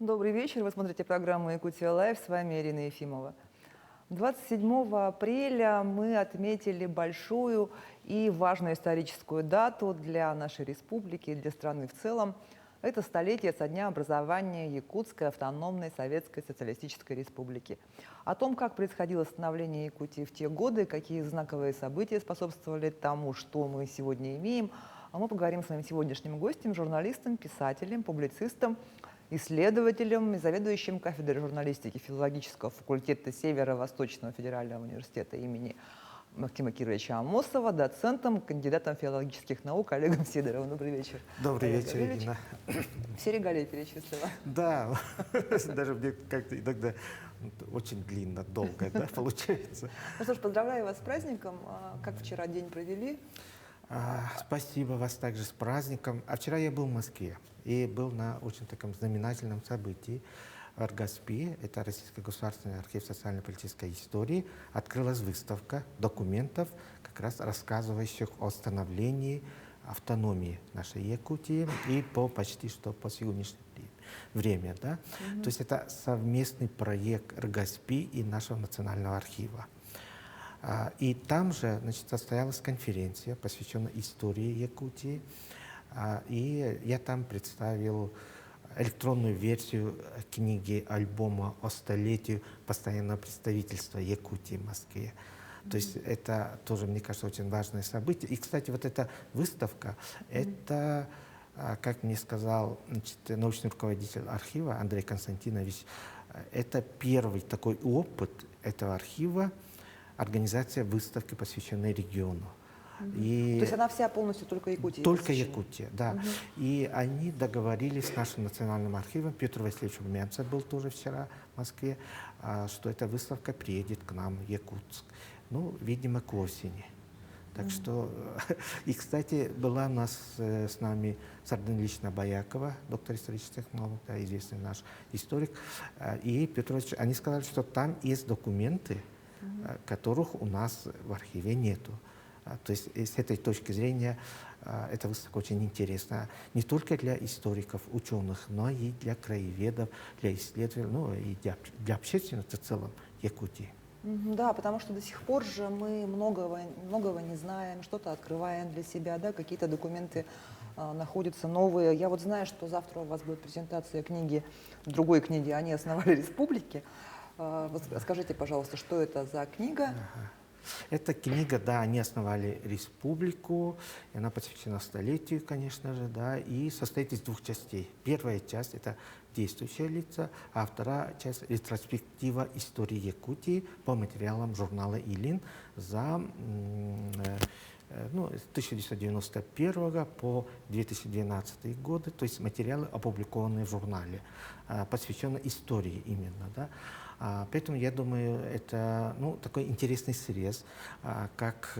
Добрый вечер. Вы смотрите программу «Якутия Лайв». С вами Ирина Ефимова. 27 апреля мы отметили большую и важную историческую дату для нашей республики и для страны в целом. Это столетие со дня образования Якутской автономной Советской Социалистической Республики. О том, как происходило становление Якутии в те годы, какие знаковые события способствовали тому, что мы сегодня имеем, мы поговорим с моим сегодняшним гостем, журналистом, писателем, публицистом, исследователем и заведующим кафедрой журналистики филологического факультета Северо-Восточного федерального университета имени Максима Кировича Амосова, доцентом, кандидатом филологических наук Олегом Сидоровым. Добрый вечер. Добрый вечер, Ирина. Все регалии перечислила. Да, даже мне как-то иногда очень длинно, долго, да, получается. Ну что ж, поздравляю вас с праздником. Как вчера день провели? Спасибо вас также с праздником. А вчера я был в Москве и был на очень таком знаменательном событии. В РГАСПИ, это Российский государственный архив социально-политической истории, открылась выставка документов, как раз рассказывающих о становлении автономии нашей Якутии и почти что по сегодняшнее время. Да? То есть это совместный проект РГАСПИ и нашего национального архива. И там же, значит, состоялась конференция, посвященная истории Якутии. И я там представил электронную версию книги, альбома о столетии постоянного представительства Якутии в Москве. То есть это тоже, мне кажется, очень важное событие. И, кстати, вот эта выставка, это, как мне сказал, значит, научный руководитель архива Андрей Константинович, это первый такой опыт этого архива, организация выставки, посвященной региону. И То есть она вся полностью только Якутия? только Якутия, да. И они договорились с нашим национальным архивом, Петр Васильевич Румянцев был тоже вчера в Москве, что эта выставка приедет к нам в Якутск. Ну, видимо, к осени. Так что, и, кстати, была у нас с нами Сардын Ильич Боякова, доктор исторических наук, да, известный наш историк, и Петр Васильевич, они сказали, что там есть документы, которых у нас в архиве нету. То есть с этой точки зрения эта выставка очень интересна не только для историков, ученых, но и для краеведов, для исследователей, ну и для общественности в целом Якутии. Да, потому что до сих пор же мы многого не знаем, что-то открываем для себя, да, какие-то документы находятся новые. Я вот знаю, что завтра у вас будет презентация книги, другой книги «Они основали республики». Скажите, пожалуйста, что это за книга? Эта книга, да, они основали республику, и она посвящена столетию, конечно же, да, и состоит из двух частей. Первая часть – это действующие лица, а вторая часть – ретроспектива истории Якутии по материалам журнала «Илин» за с 1991 по 2012 годы, то есть материалы, опубликованные в журнале, посвященные истории именно, да. Поэтому, я думаю, это такой интересный срез, как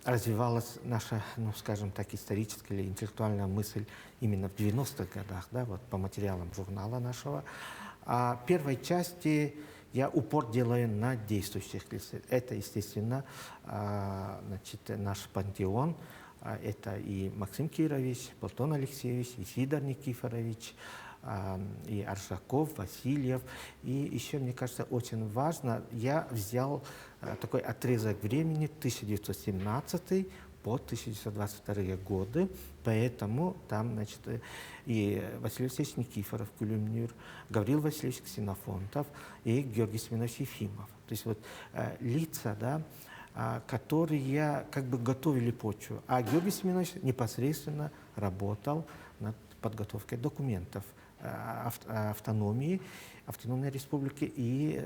развивалась наша, скажем так, историческая или интеллектуальная мысль именно в 90-х годах, да, вот по материалам журнала нашего. А в первой части я упор делаю на действующих лицах. Это, естественно, значит, наш пантеон. Это и Максим Кирович, Платон Алексеевич, и Сидор Никифорович, и Аршаков, Васильев. И еще, мне кажется, очень важно, я взял такой отрезок времени 1917 по 1922 годы, поэтому там, значит, и Василий Васильевич Никифоров, Кулюмнюр, Гаврил Васильевич Ксенофонтов и Георгий Семенович Ефимов. То есть вот лица, да, которые как бы готовили почву. А Георгий Семенович непосредственно работал над подготовкой документов автономии, автономной республики и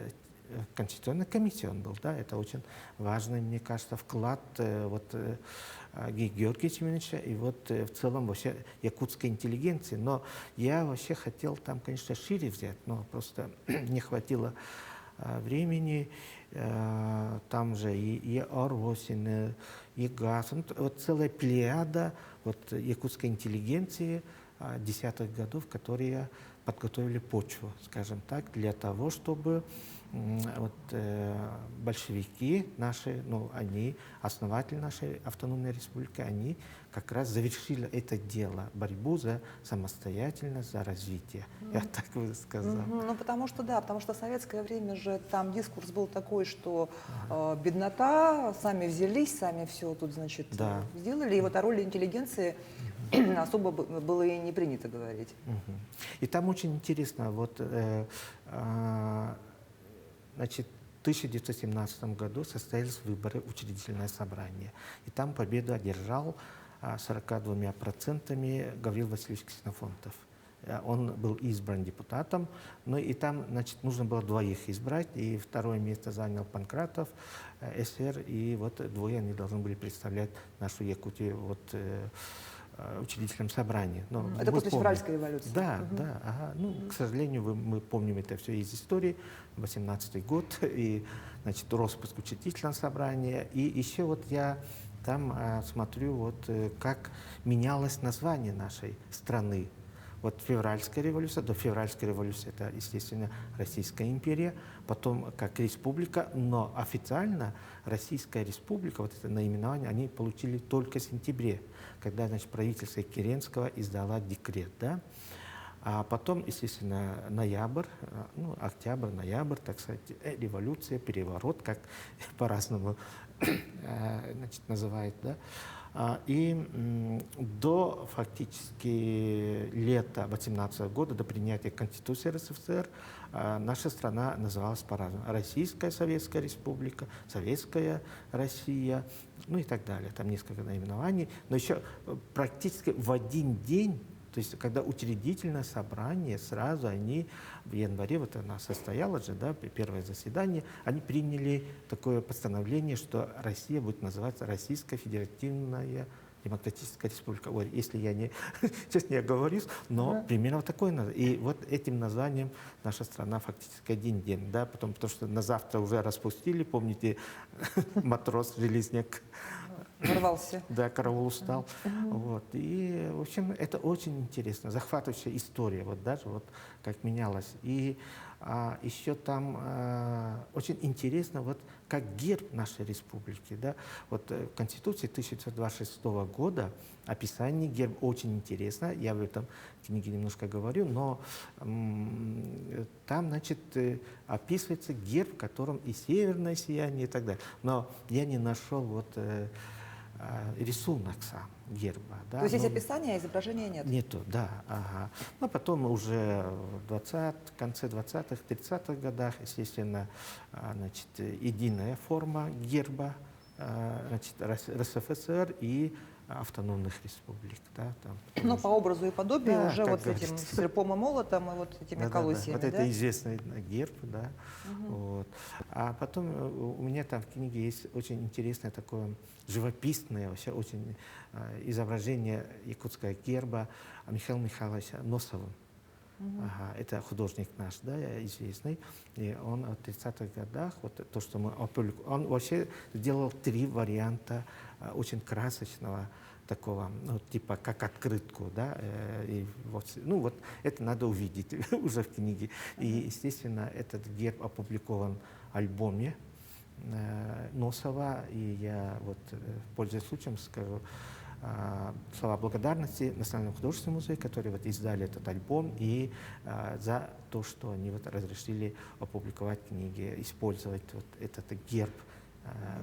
Конституционной комиссии он был. Да? Это очень важный, мне кажется, вклад Георгия Семеновича и в целом вообще якутской интеллигенции. Но я вообще хотел там, конечно, шире взять, но просто не хватило времени. Там же и Оросин, и Газ, вот целая плеяда якутской интеллигенции, десятых годов, которые подготовили почву, скажем так, для того, чтобы большевики наши, ну, они, основатели нашей автономной республики, они как раз завершили это дело, борьбу за самостоятельность, за развитие. Я так бы сказал. Ну, потому что, да, потому что в советское время же там дискурс был такой, что беднота, сами взялись, сами все тут, значит, Да. сделали, и вот о роли интеллигенции особо было и не принято говорить. И там очень интересно, вот, значит, в 1917 году состоялись выборы, учредительное собрание. И там победу одержал 42% Гаврил Васильевич Ксенофонтов. Он был избран депутатом, но и там, значит, нужно было двоих избрать, и второе место занял Панкратов, СР, и вот двое они должны были представлять нашу Якутию вот, учредительном собрании. Но Это после помним. февральской революции. Да, да. Ага. Ну, к сожалению, мы помним это все из истории. 18-й год и, значит, распуск учредительного собрания. И еще вот я там смотрю, вот как менялось название нашей страны. Вот февральская революция, до февральской революции это, естественно, Российская империя, потом как республика, но официально Российская республика, вот это наименование, они получили только в сентябре, когда, значит, правительство Керенского издало декрет, да. А потом, естественно, ноябрь, ну, октябрь, ноябрь, так сказать, революция, переворот, как по-разному значит, называют, да. И до фактически лета 18 года, до принятия Конституции РСФСР, наша страна называлась по-разному. Российская Советская Республика, Советская Россия, ну и так далее. Там несколько наименований. Но еще практически в один день, то есть когда учредительное собрание, сразу они в январе, вот она состоялась же, да, первое заседание, они приняли такое постановление, что Россия будет называться Российская Федеративная Демократическая Республика. Ой, если я не, честно, я говорю, но примерно вот такое название. И вот этим названием наша страна фактически один день, да, потому что на завтра уже распустили, помните, матрос, железняк, Ворвался. да, караул устал. Вот. И, в общем, это очень интересно, захватывающая история, вот даже вот как менялась. И еще там очень интересно, вот как герб нашей республики, да, вот в Конституции 1926 года описание герба очень интересно, я в этом книге немножко говорю, но там, значит, описывается герб, в котором и северное сияние и так далее. Но я не нашел вот рисунок сам герба. Да? То есть есть описание, а изображения нет? Нету, да. Ага. Но потом уже в конце 20-х, 30-х годах, естественно, значит, единая форма герба, значит, РСФСР и автономных республик. Да, там, Ну, по образу и подобию, да, уже как вот с этим говорится. серпом и молотом и вот этими колосьями, Вот да? это известный герб, да. Вот. А потом у меня там в книге есть очень интересное такое живописное, вообще очень изображение якутского герба Михаила Михайловича Носова. Ага, это художник наш, да, известный. И он в 30-х годах, вот то, что мы опубликовали, он вообще сделал 3 варианта очень красочного такого, ну, типа как открытку, да, и вот, ну вот это надо увидеть уже в книге. И, естественно, этот герб опубликован в альбоме Носова, и я вот, пользуясь случаем, скажу слова благодарности Национальному художественному музею, которые вот издали этот альбом, и за то, что они вот разрешили опубликовать книги, использовать вот этот герб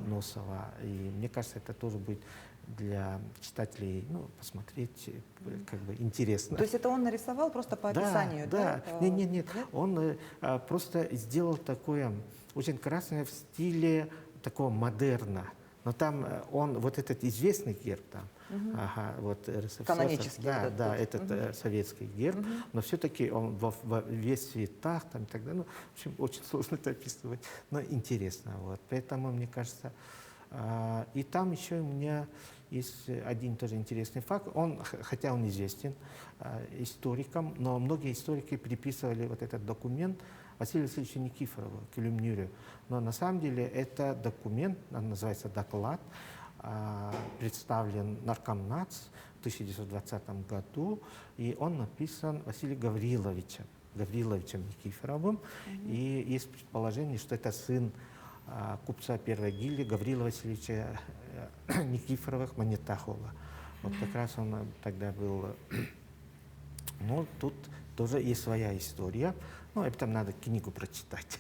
Носова. И мне кажется, это тоже будет для читателей, ну, посмотреть, как бы интересно. То есть это он нарисовал просто по описанию, да? Да. Нет. Он просто сделал такое очень красное в стиле такого модерна. Но там он, вот этот известный герб там, ага, вот РСФСР, Канонический. да, этот советский герб, но все-таки он во весь цветах там и так далее. Ну, в общем, очень сложно это описывать, но интересно. Вот. Поэтому, мне кажется, и там еще у меня есть один тоже интересный факт. Он, хотя он известен историкам, но многие историки приписывали вот этот документ Василию Васильевичу Никифорову, Кюлюмнюрю. Но на самом деле это документ, он называется доклад представлен Наркомнац в 1920 году, и он написан Василием Гавриловичем Никифоровым. И есть предположение, что это сын купца первой гильдии Гаврила Васильевича Никифоровых Манетахова. Вот как раз он тогда был. Ну, тут тоже есть своя история. Ну, об этом надо книгу прочитать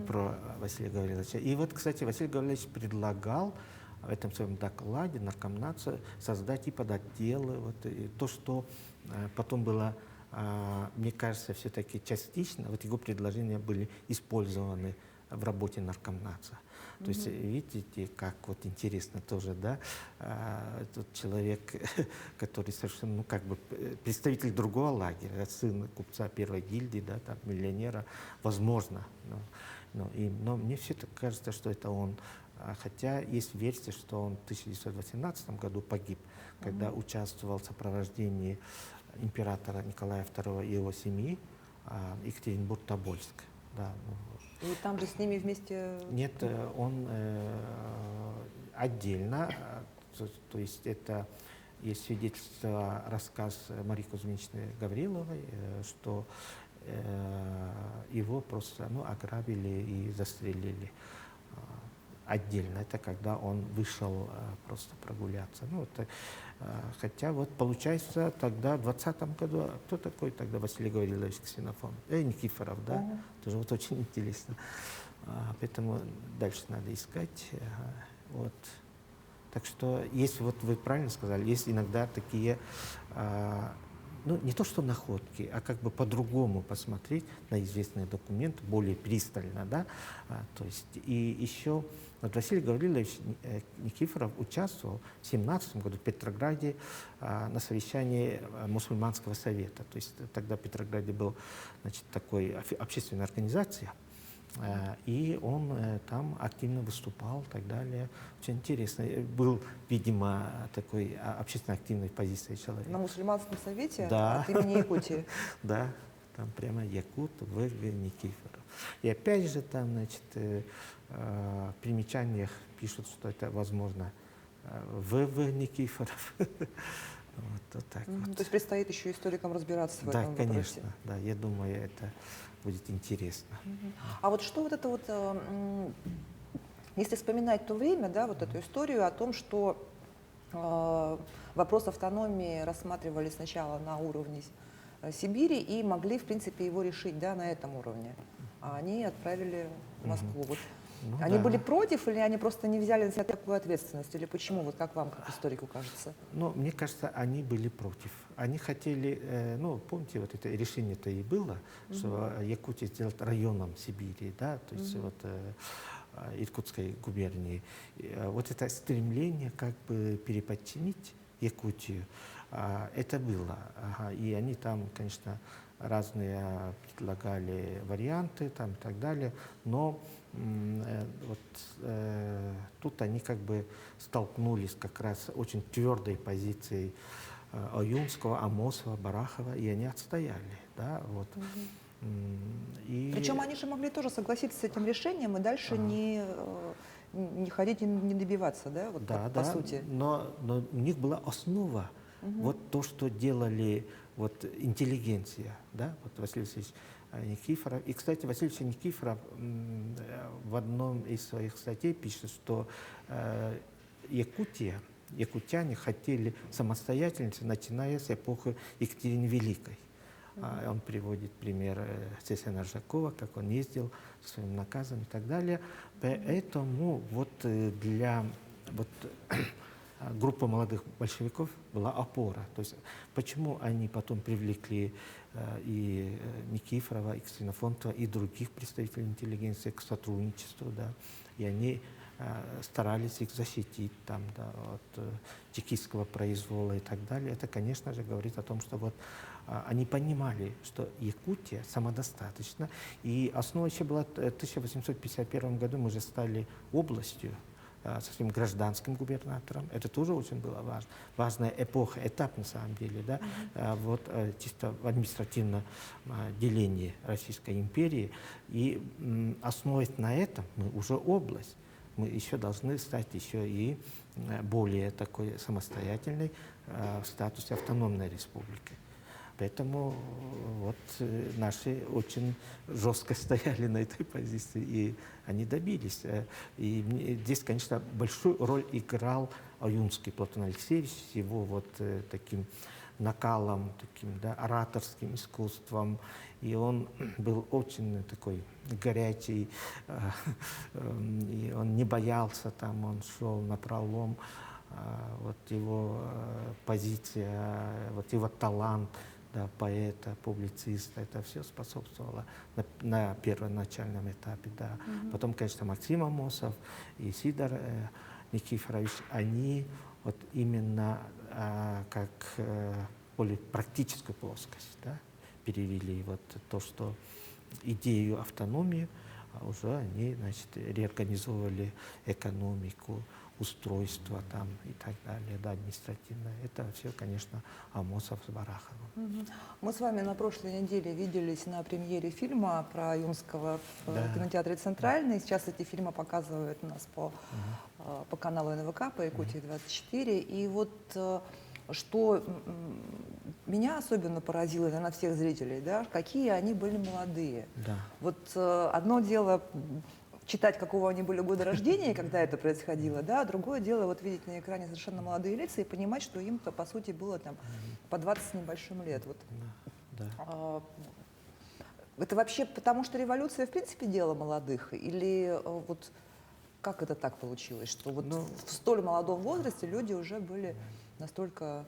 про Василия Гавриловича. И вот, кстати, Василий Гаврилович предлагал в этом своем докладе Наркомнацу создать и подотделы. Вот, и то, что потом было, мне кажется, все-таки частично, вот его предложения были использованы в работе Наркомнаца. То есть, видите, как вот интересно тоже, да, тот человек, который совершенно, ну, как бы представитель другого лагеря, сын купца первой гильдии, да, там, миллионера, возможно. Но мне все-таки кажется, что это он. Хотя есть версия, что он в 1918 году погиб, когда участвовал в сопровождении императора Николая II и его семьи Екатеринбург-Тобольск. Да, И там же с ними вместе... Нет, он отдельно, то есть это есть свидетельство, рассказ Марии Кузьминичны Гавриловой, что его просто ограбили и застрелили отдельно. Это когда он вышел просто прогуляться. Хотя вот получается тогда в 20-м году, кто такой тогда Василий Гаврилович Ксенофонт? Никифоров, да? Тоже вот очень интересно. Поэтому дальше надо искать. Вот. Так что есть, вот вы правильно сказали, есть иногда такие, не то что находки, а как бы по-другому посмотреть на известные документы, более пристально, да. То есть и еще вот Василий Гаврилович Никифоров участвовал в 1917 году в Петрограде на совещании Мусульманского совета. То есть тогда в Петрограде был, значит, такой общественная организация, и он там активно выступал и так далее. Очень интересно. Был, видимо, такой общественно активной позиции человека. На мусульманском совете Да. от имени Якутии. Да, там прямо якут В.Г. Никифоров. И опять же там, значит, в примечаниях пишут, что это, возможно, В.В. Никифоров. Вот так вот. То есть предстоит еще историкам разбираться в Да, этом вопросе. конечно. Да, я думаю, это будет интересно. А вот что вот это вот, если вспоминать то время, да, вот эту историю о том, что вопрос автономии рассматривали сначала на уровне Сибири и могли, в принципе, его решить, да, на этом уровне, а они отправили в Москву. Вот. Они да. были против, или они просто не взяли на себя такую ответственность? Или почему? Вот как вам, как историку, кажется? Мне кажется, они были против. Они хотели, помните, вот это решение-то и было, что Якутию сделать районом Сибири, да, то есть вот Иркутской губернии. Вот это стремление как бы переподчинить Якутию, это было. И они там, конечно, разные предлагали варианты там, и так далее, но тут они как бы столкнулись как раз с очень твердой позицией Оюнского, Амосова, Барахова, и они отстояли. Да, вот. Причем они же могли тоже согласиться с этим решением и дальше не ходить и не добиваться, да, вот Да, по сути. Но у них была основа, вот то, что делали вот интеллигенция, да, вот Василий Васильевич Никифоров. И, кстати, Василий Васильевич Никифоров в одном из своих статей пишет, что якутяне хотели самостоятельности, начиная с эпохи Екатерины Великой. Он приводит пример Цесаря Наржакова, как он ездил со своим наказом и так далее. Поэтому вот для группы молодых большевиков была опора. То есть почему они потом привлекли и Никифорова, и Ксенофонтова, и других представителей интеллигенции к сотрудничеству, да, и они старались их защитить там, да, от чекистского произвола и так далее. Это, конечно же, говорит о том, что вот они понимали, что Якутия самодостаточна. И основа еще была в 1851 году, мы же стали областью со своим гражданским губернатором. Это тоже очень было важно. Важная эпоха, этап на самом деле, да, вот чисто в административном делении Российской империи. И основываясь на этом, мы уже область. мы еще должны стать еще и более такой самостоятельной в статусе автономной республики. Поэтому вот наши очень жестко стояли на этой позиции, и они добились. И здесь, конечно, большую роль играл Аюнский Платон Алексеевич с его вот таким накалом, таким, да, ораторским искусством. И он был очень такой горячий, и он не боялся, там, он шел напролом. Вот его позиция, вот его талант, да, поэта, публициста, это все способствовало на первоначальном этапе. Да. Потом, конечно, Максим Амосов и Сидор Никифорович, они вот именно как более практическую плоскость, да, перевели вот то, что идею автономии, уже они, значит, реорганизовывали экономику, устройство там и так далее, да, административное. Это все, конечно, Амосов с Бараховым. Мы с вами на прошлой неделе виделись на премьере фильма про Юнского в Да. кинотеатре «Центральный». Сейчас эти фильмы показывают у нас по каналу НВК, по Якутии-24. И вот что меня особенно поразило, наверное, всех зрителей, да, какие они были молодые. Да. Вот одно дело читать, какого они были года рождения, когда это происходило, да, другое дело вот видеть на экране совершенно молодые лица и понимать, что им-то, по сути, было там по 20 с небольшим лет. Вот. Да. Это вообще потому, что революция, в принципе, дело молодых? Или вот как это так получилось, что вот в столь молодом возрасте люди уже были настолько...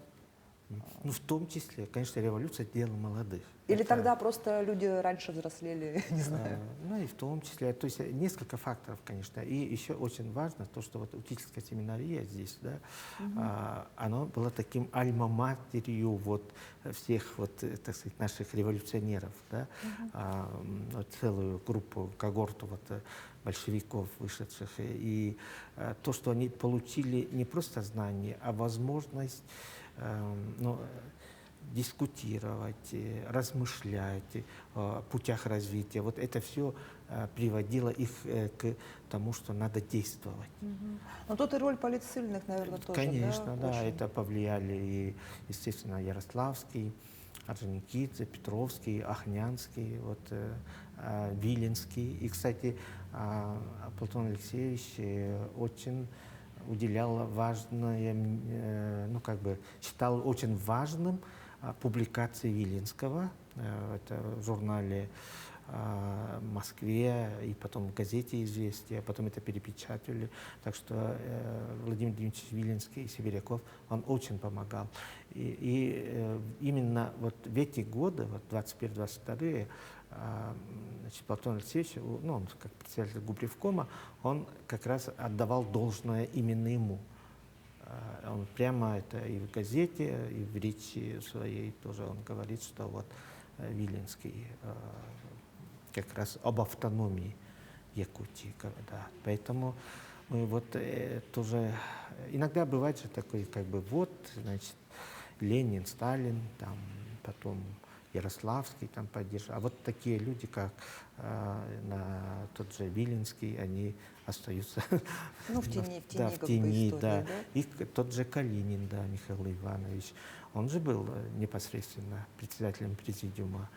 Ну, в том числе, конечно, революция — дело молодых. Или Это, тогда просто люди раньше взрослели, не знаю. ну, и в том числе, то есть несколько факторов, конечно. И еще очень важно то, что вот учительская семинария здесь, да, она была таким альма-матерью вот всех вот, так сказать, наших революционеров, да, вот целую группу, когорту вот большевиков вышедших. И то, что они получили не просто знания, а возможность ну, дискутировать, размышлять о путях развития. Вот это все приводило их к тому, что надо действовать. Но тут и роль политсильных, наверное, тоже. Конечно, да, очень. это повлияли и, естественно, Ярославский, Орджоникидзе, Петровский, Охнянский, вот, Виленский. И, кстати, Платон Алексеевич очень уделял важное, ну, как бы, считал очень важным публикации Виленского. Это в журнале «Москве» и потом в газете «Известия», потом это перепечатали. Так что Владимир Дмитриевич Виленский и Сибиряков, он очень помогал. И именно вот в эти годы, вот 21-22, значит, Платон Алексеевич, ну, он как председатель Губревкома, он как раз отдавал должное именно ему. Он прямо это и в газете, и в речи своей тоже он говорит, что вот Виленский как раз об автономии Якутии. Да. Поэтому мы вот тоже... Иногда бывает же такой, как бы, вот, значит, Ленин, Сталин, там, потом Ярославский там поддерживал. А вот такие люди, как тот же Виленский, они остаются Ну, в тени, да, в как бы тени, истории, да. И тот же Калинин, да, Михаил Иванович, он же был непосредственно председателем президиума,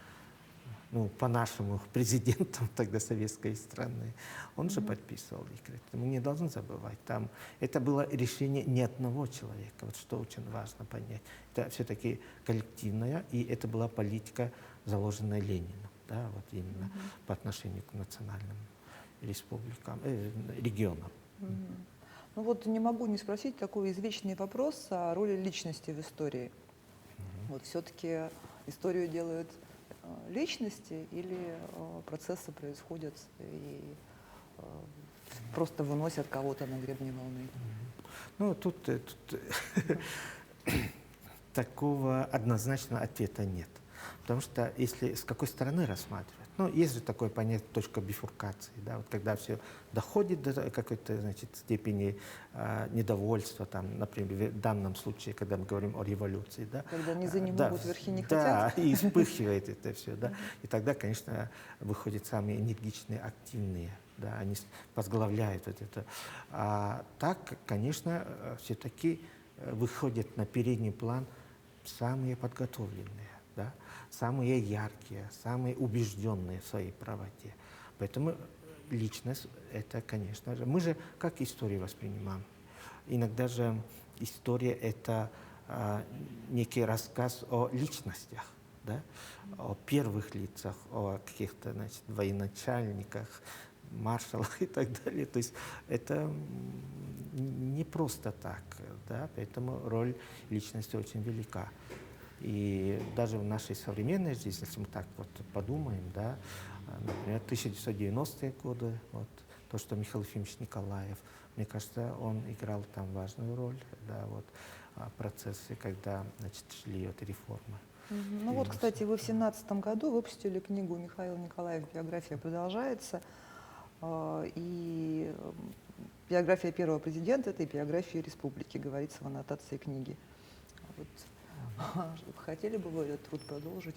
ну, по-нашему, президентом тогда советской страны. Он же подписывал декрет. Мы не должны забывать. Там это было решение не одного человека, вот что очень важно понять. Это все-таки коллективная, и это была политика, заложенная Лениным, да, вот именно по отношению к национальным республикам, регионам. Ну вот не могу не спросить такой извечный вопрос о роли личности в истории. Вот все-таки историю делают личности или процессы происходят и просто выносят кого-то на гребне волны? Ну, тут такого однозначного ответа нет. Потому что если с какой стороны рассматривать, ну, есть же такое понятие точка бифуркации, да, вот когда все доходит до какой-то, значит, степени недовольства, там, например, в данном случае, когда мы говорим о революции, да, Когда низы не да, могут, верхи не да, хотят. и вспыхивает это все, да, и тогда, конечно, выходят самые энергичные, активные, да, они возглавляют вот это. А так, конечно, все-таки выходят на передний план самые подготовленные, да, самые яркие, самые убежденные в своей правоте. Поэтому личность — это, конечно же, мы же как историю воспринимаем. Иногда же история — это некий рассказ о личностях, да, о первых лицах, о каких-то, значит, военачальниках, маршалах и так далее. То есть это не просто так, да, поэтому роль личности очень велика. И даже в нашей современной жизни, если мы так вот подумаем, да, например, 1990-е годы, вот, то, что Михаил Ефимович Николаев, мне кажется, он играл там важную роль, да, вот, в процессе, когда, значит, шли вот реформы. Ну вот, кстати, вы в 2017 году выпустили книгу Михаила Николаева «Биография продолжается». И биография первого президента — это и биография республики, говорится в аннотации книги. Вот. Хотели бы вы этот труд продолжить?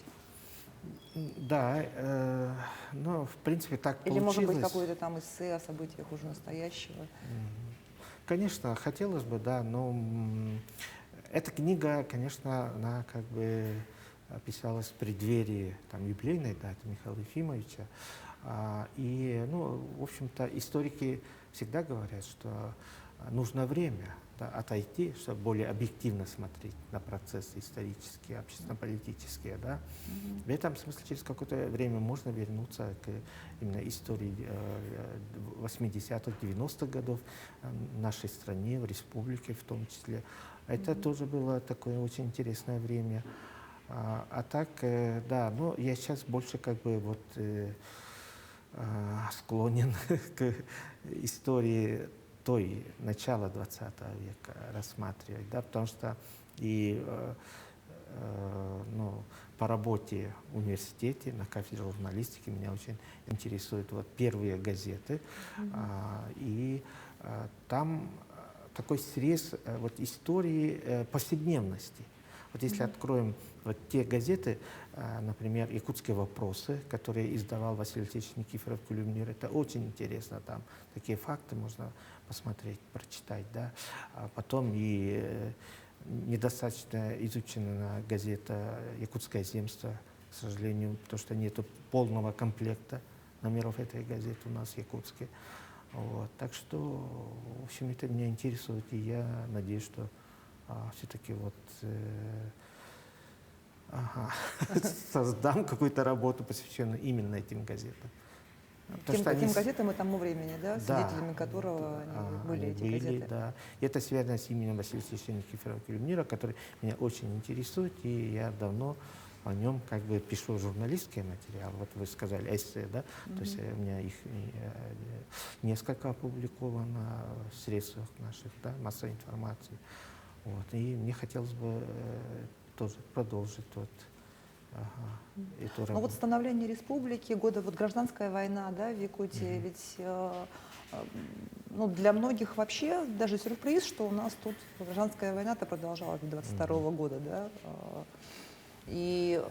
Да, ну, в принципе, так Или, получилось. может быть, какое-то там эссе о событиях уже настоящего? Конечно, хотелось бы, да, но эта книга, конечно, она как бы писалась в преддверии там, юбилейной даты Михаила Ефимовича. И, ну, в общем-то, историки всегда говорят, что нужно время, да, отойти, чтобы более объективно смотреть на процессы исторические, общественно-политические. Да. В этом смысле через какое-то время можно вернуться к именно истории 80-х, 90-х годов в нашей стране, в республике в том числе. Это тоже было такое очень интересное время. А так, да, ну, я сейчас больше как бы вот склонен к истории той начала 20 века рассматривать, да, потому что и ну, по работе в университете на кафедре журналистики меня очень интересуют вот первые газеты, и там такой срез вот истории повседневности. Вот если откроем вот те газеты, например, «Якутские вопросы», которые издавал Василий Алексеевич Никифоров Кулюмнир, это очень интересно, там такие факты можно посмотреть, прочитать, да. А потом и недостаточно изучена газета «Якутское земство», к сожалению, потому что нет полного комплекта номеров этой газеты у нас в Якутске. Вот. Так что, в общем, это меня интересует, и я надеюсь, что все-таки вот создам какую-то работу, посвященную именно этим газетам. Тем газетам и тому времени, да, да, свидетелями которого были эти газеты. Да. И это связано с именем Василия Алексеевича Никифорова Кулюмнира, который меня очень интересует, и я давно о нем как бы пишу журналистский материал. Вот вы сказали эссе, да, то есть у меня их несколько опубликовано в средствах наших, да, массовой информации. Вот. И мне хотелось бы тоже продолжить вот, эту работу. Ну вот становление республики, годы вот гражданская война, да, в Якутии, ведь ну, для многих вообще даже сюрприз, что у нас тут гражданская война-то продолжалась до 22 года, да, и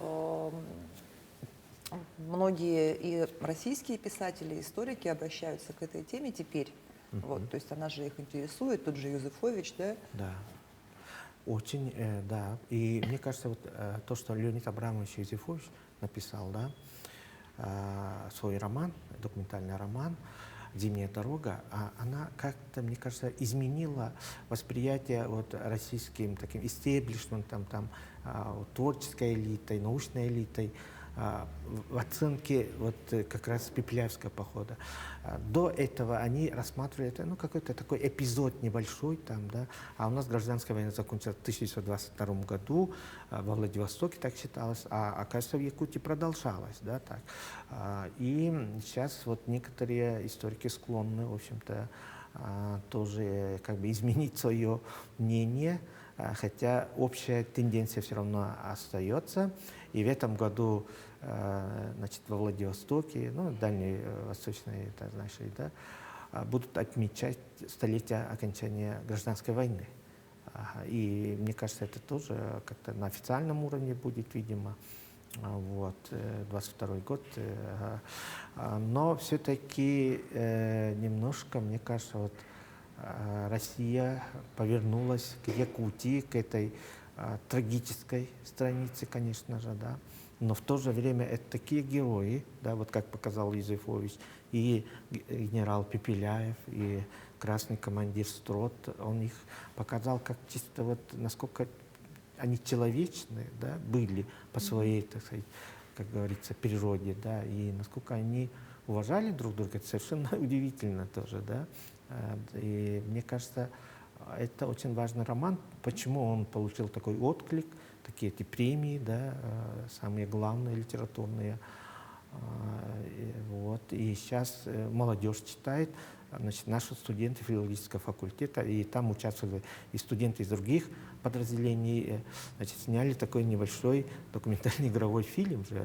многие и российские писатели, историки обращаются к этой теме теперь, вот, то есть она же их интересует, тот же Юзефович, да? Да. Очень, да. И мне кажется, вот то, что Леонид Абрамович Юзефович написал, да, свой роман, документальный роман «Зимняя дорога», она как-то, мне кажется, изменила восприятие вот российским таким истеблишментом, там, творческой элитой, научной элитой, в оценке вот как раз Пепеляевского похода. До этого они рассматривали это, ну, какой-то такой эпизод небольшой там, да, а у нас гражданская война закончилась в 1922 году, во Владивостоке так считалось, а оказывается в Якутии продолжалась, да, так. И сейчас вот некоторые историки склонны, в общем-то, тоже как бы изменить свое мнение хотя общая тенденция все равно остается. И в этом году значит, во Владивостоке, ну, Дальней Восточной, это, знаешь, да, будут отмечать столетие окончания гражданской войны. И мне кажется, это тоже как-то на официальном уровне будет, видимо. Вот, 22-й год. Но все-таки немножко, мне кажется, вот Россия повернулась к Якутии, к этой трагической странице, конечно же, да. Но в то же время это такие герои, да, вот как показал Юзефович, и генерал Пепеляев, и красный командир Строт, он их показал как чисто вот насколько они человечные, да, были по своей, так сказать, как говорится, природе, да, и насколько они уважали друг друга, это совершенно удивительно тоже, да. И мне кажется, это очень важный роман. Почему он получил такой отклик, такие эти премии, да, самые главные литературные. Вот. И сейчас молодежь читает, значит, наши студенты филологического факультета, и там участвовали и студенты из других подразделений, значит, сняли такой небольшой документальный игровой фильм же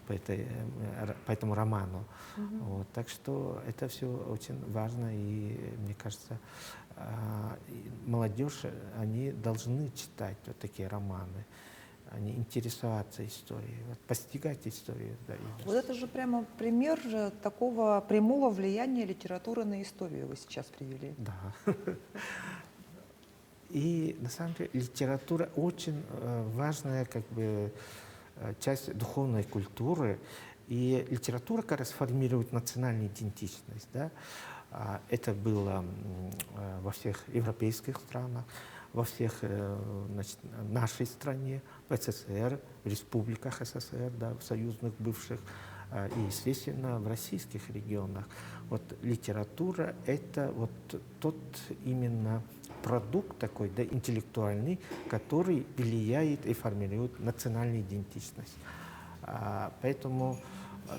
по этому роману. Вот. Так что это все очень важно, и мне кажется, молодежь, они должны читать вот такие романы, они интересоваться историей, вот, постигать историю. Да, Вот это же прямо пример же такого прямого влияния литературы на историю вы сейчас привели. Да. И на самом деле литература очень важная как бы часть духовной культуры. И литература как раз формирует национальную идентичность. Да? Это было во всех европейских странах, во всех, значит, нашей стране, в СССР, в республиках СССР, да, в союзных бывших, и, естественно, в российских регионах. Вот литература – это вот тот именно продукт такой, да, интеллектуальный, который влияет и формирует национальную идентичность. Поэтому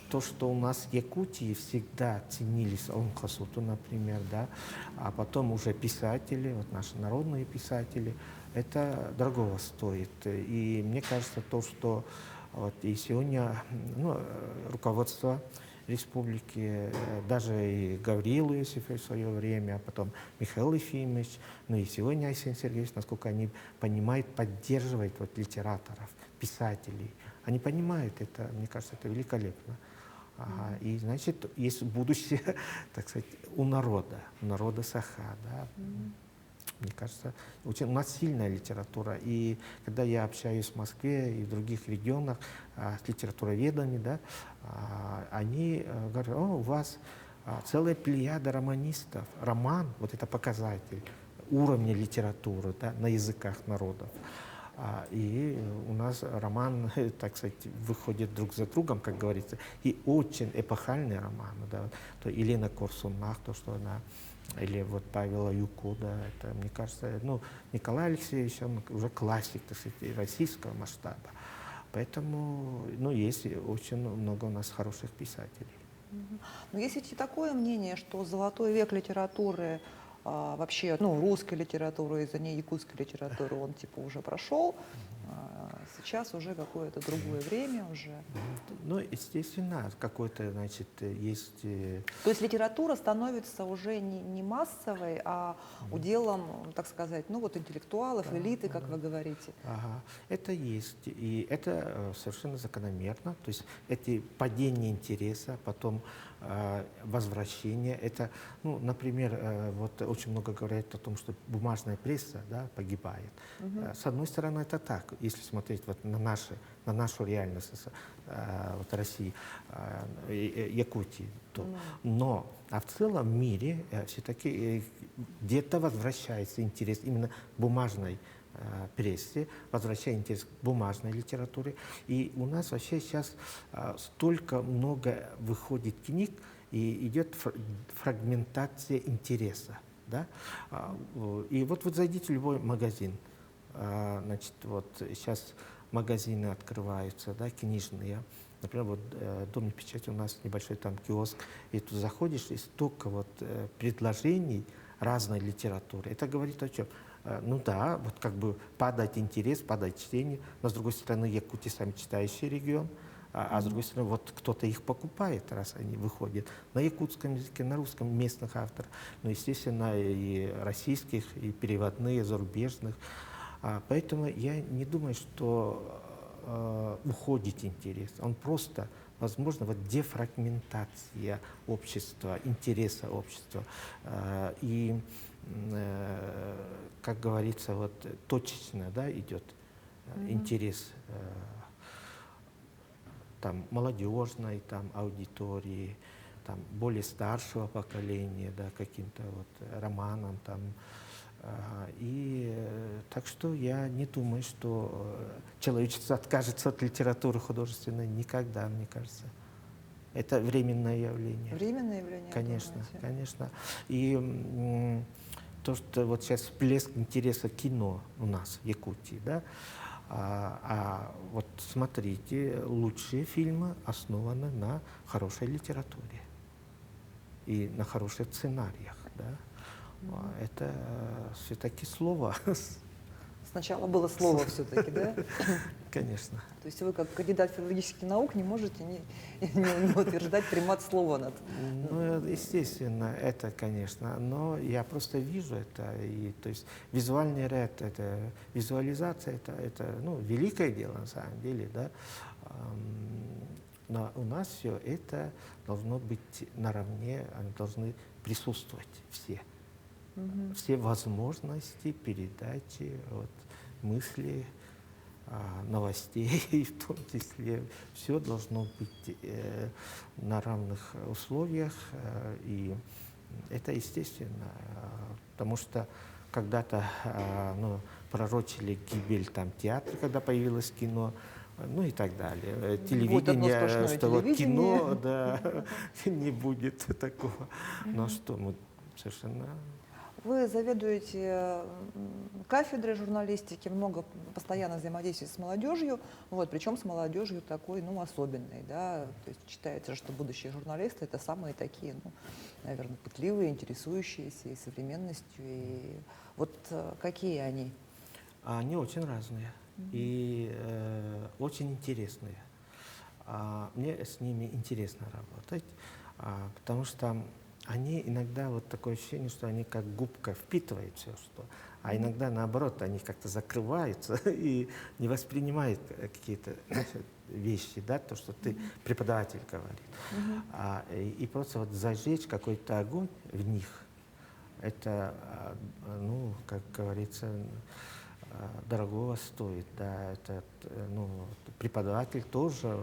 то, что у нас в Якутии всегда ценились Онхасуту, например, да, а потом уже писатели, вот наши народные писатели, это дорого стоит. И мне кажется, то, что вот и сегодня ну, руководство республики, даже и Гавриил Иосифович в свое время, а потом Михаил Ефимович, ну и сегодня Арсений Сергеевич, насколько они понимают, поддерживают вот литераторов, писателей. Они понимают это, мне кажется, это великолепно. Ага. И, значит, есть будущее, так сказать, у народа Саха. Да. Мне кажется, очень, у нас сильная литература. И когда я общаюсь в Москве и в других регионах с литературоведами, да, они говорят, о, у вас целая плеяда романистов. Роман, вот это показатель уровня литературы, да, на языках народов. И у нас роман, так сказать, выходит друг за другом, как говорится, и очень эпохальные романы. Да. То Елена Корсунах, то, что она, или вот Павел Аюко, да, это, мне кажется, ну, Николай Алексеевич, он уже классик, так сказать, российского масштаба. Поэтому, ну, есть очень много у нас хороших писателей. Но есть ведь и такое мнение, что золотой век литературы, вообще, ну, русской литературы, и за ней якутской литературы, он типа уже прошел, сейчас уже какое-то другое время уже. Ну, естественно, какой-то, значит, есть... То есть литература становится уже не массовой, а уделом, так сказать, ну вот интеллектуалов, элиты, как вы говорите. Ага. Это есть, и это совершенно закономерно. То есть эти падения интереса, потом возвращение. Это, ну, например, вот очень много говорят о том, что бумажная пресса, да, погибает. С одной стороны, это так, если смотреть вот на нашу реальность вот России, Якутии. Но в целом мире все-таки где-то возвращается интерес именно к бумажной прессе, возвращая интерес к бумажной литературе. И у нас вообще сейчас столько много выходит книг, и идет фрагментация интереса. Да? И вот вы зайдите в любой магазин. Значит, вот сейчас магазины открываются, да, книжные. Например, вот в Доме печати у нас небольшой там киоск, и тут заходишь, и столько вот предложений разной литературы. Это говорит о чем? Ну да, вот как бы падает интерес, падает чтение, но с другой стороны Якутия сами читающий регион, а с другой стороны вот кто-то их покупает, раз они выходят на якутском языке, на русском местных авторов, ну естественно и российских, и переводные, зарубежных. Поэтому я не думаю, что уходит интерес, он просто, возможно, вот дефрагментация общества, интереса общества. И как говорится, вот точечно, да, идет интерес там молодежной там аудитории, там более старшего поколения, да, каким-то вот романам там. Так что я не думаю, что человечество откажется от литературы художественной никогда, мне кажется. Это временное явление. Временное явление, Конечно, думаете? конечно. И то, что вот сейчас всплеск интереса к кино у нас в Якутии, да, вот смотрите, лучшие фильмы основаны на хорошей литературе и на хороших сценариях, да. Это все-таки слово. Сначала было слово все-таки, да? Конечно. То есть вы, как кандидат филологических наук, не можете не утверждать примат слова над... Ну, естественно, это, конечно, но я просто вижу это, и, то есть визуальный ряд, это визуализация, это ну, великое дело на самом деле, да, но у нас все это должно быть наравне, они должны присутствовать все возможности передачи вот, мыслей, новостей, и в том числе, все должно быть на равных условиях, и это естественно, потому что когда-то ну, пророчили гибель там, театра, когда появилось кино, ну и так далее. Телевидение, что вот кино, да, не будет такого. Но что мы совершенно... Вы заведуете кафедрой журналистики, много постоянно взаимодействуете с молодежью, вот, причем с молодежью такой, ну, особенной, да, то есть считается, что будущие журналисты — это самые такие, ну, наверное, пытливые, интересующиеся и современностью, и вот какие они? Они очень разные и очень интересные. Мне с ними интересно работать, потому что они иногда, вот такое ощущение, что они как губка впитывают все, что, а иногда наоборот, они как-то закрываются и не воспринимают какие-то вещи, да, то, что ты преподаватель говорит. И просто вот зажечь какой-то огонь в них, это, ну, как говорится, дорогого стоит, да, это, ну, преподаватель тоже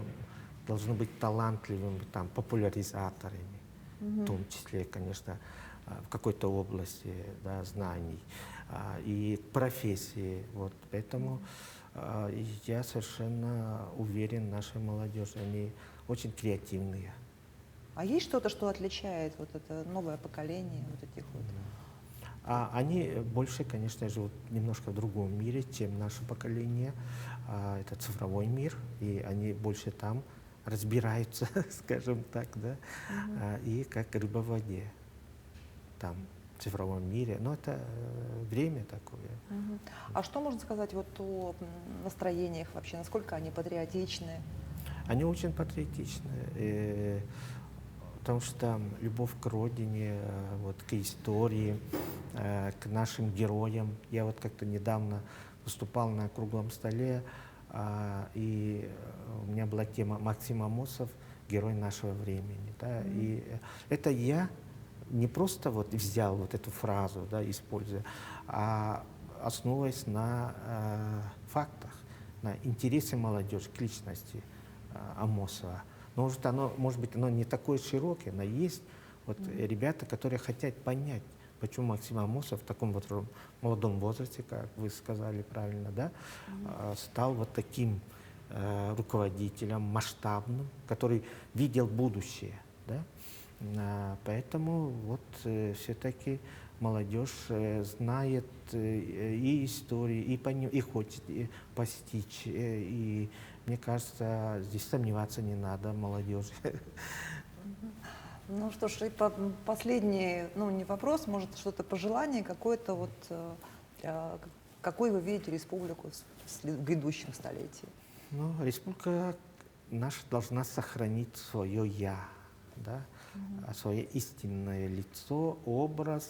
должен быть талантливым, там, популяризаторами, в том числе, конечно, в какой-то области, да, знаний, и профессии, вот, поэтому я совершенно уверен, наша молодежь, они очень креативные. А есть что-то, что отличает вот это новое поколение вот этих вот? Они больше, конечно, живут немножко в другом мире, чем наше поколение. Это цифровой мир, и они больше там разбираются, скажем так, да, и как рыба в воде там, в цифровом мире. Но это время такое. А что можно сказать вот о настроениях вообще? Насколько они патриотичны? Они очень патриотичны, потому что любовь к родине, вот, к истории, к нашим героям. Я вот как-то недавно выступал на круглом столе, и у меня была тема Максим Амосов, герой нашего времени. Да, и это я не просто вот взял вот эту фразу, да, используя, а основываясь на фактах, на интересе молодежи к личности Амосова. Может быть, оно не такое широкое, но есть вот ребята, которые хотят понять, почему Максим Амосов в таком вот молодом возрасте, как вы сказали правильно, да, стал вот таким руководителем масштабным, который видел будущее. Да? Поэтому вот все-таки молодежь знает и историю, и хочет постичь. И мне кажется, здесь сомневаться не надо молодежи. Ну что ж, и последний, ну не вопрос, может что-то пожелание какое-то вот Какой вы видите республику в грядущем столетии? Ну, республика наша должна сохранить свое «я», да? Свое истинное лицо, образ.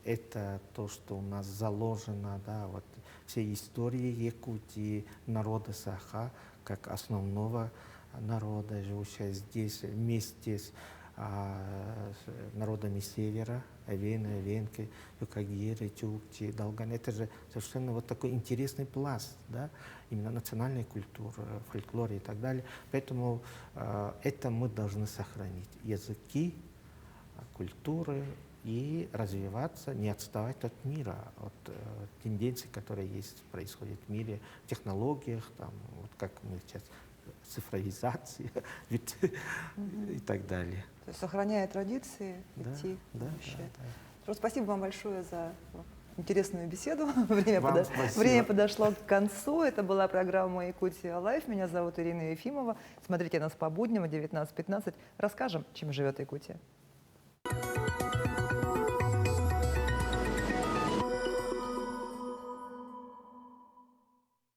Это то, что у нас заложено, да, вот все истории Якутии, народа Саха, как основного народа, живущего здесь вместе с народами Севера, Эвены, Эвенки, Юкагиры, Чукчи, Долган. Это же совершенно вот такой интересный пласт, да, именно национальной культуры, фольклора и так далее. Поэтому это мы должны сохранить. Языки, культуры и развиваться, не отставать от мира, от тенденций, которые есть, происходят в мире, в технологиях, там, вот как мы сейчас, цифровизация и так далее. То есть, сохраняя традиции, Да, идти в да, будущее. да, Что ж, спасибо вам большое за интересную беседу. Время, Вам спасибо. время подошло к концу. Это была программа «Якутия Лайф». Меня зовут Ирина Ефимова. Смотрите нас по будням в 19:15. Расскажем, чем живет Якутия.